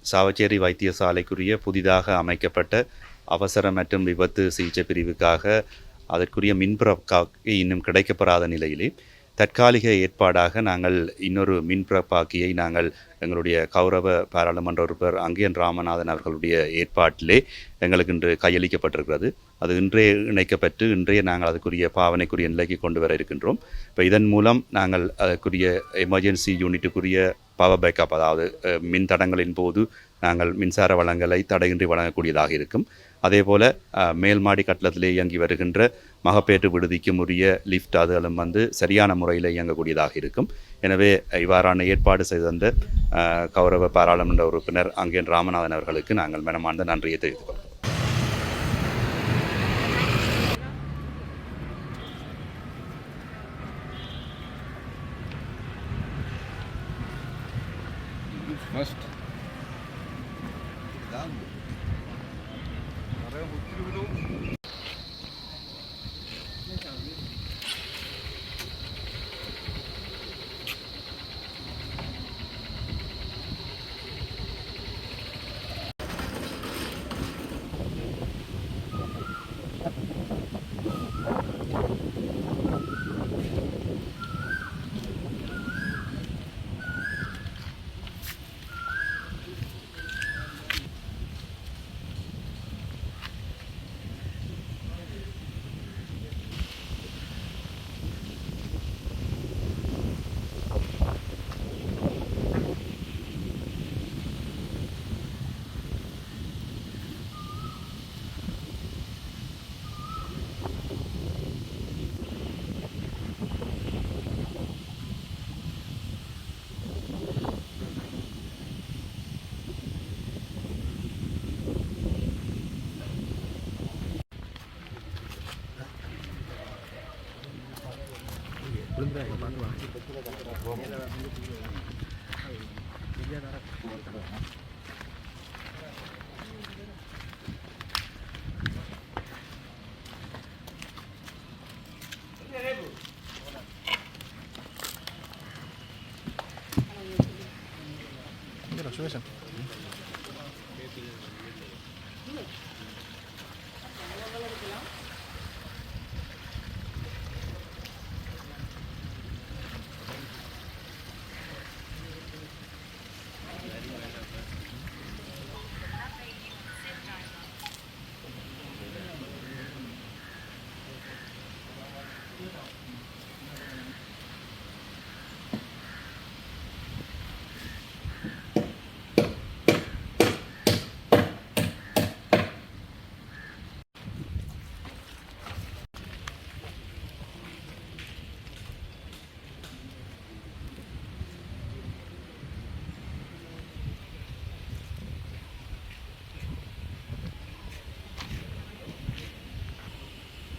சாவச்சேரி வைத்தியசாலைக்குரிய புதிதாக அமைக்கப்பட்ட அவசர மற்றும் விபத்து சிகிச்சை பிரிவுக்காக அதற்குரிய மின்பிறப்பாக்கி இன்னும் கிடைக்கப்பெறாத நிலையிலே தற்காலிக ஏற்பாடாக நாங்கள் இன்னொரு மின்பிறப்பாக்கியை நாங்கள் எங்களுடைய கௌரவ பாராளுமன்ற உறுப்பினர் அங்கேயன் ராமநாதன் அவர்களுடைய ஏற்பாட்டிலே எங்களுக்கு இன்று கையளிக்கப்பட்டிருக்கிறது. அது இன்றே இணைக்கப்பட்டு இன்றைய நாங்கள் அதுக்குரிய பாவனைக்குரிய நிலைக்கு கொண்டு வர இருக்கின்றோம். இப்போ இதன் மூலம் நாங்கள் அதற்குரிய எமர்ஜென்சி யூனிட்டுக்குரிய பவர் பேக்கப், அதாவது மின் தடங்களின் போது நாங்கள் மின்சார வளங்களை தடையின்றி வழங்கக்கூடியதாக இருக்கும். அதேபோல் மேல்மாடி கட்டளத்திலே இயங்கி வருகின்ற மகப்பேற்று விடுதிக்கும் உரிய லிஃப்ட் அதுகளும் சரியான முறையில் இயங்கக்கூடியதாக இருக்கும். எனவே இவ்வாறான ஏற்பாடு செய்த கௌரவ பாராளுமன்ற உறுப்பினர் அங்கேயன் ராமநாதன் அவர்களுக்கு நாங்கள் மனமார்ந்த நன்றியை தெரிவித்துக் கொள்கிறோம். Gracias.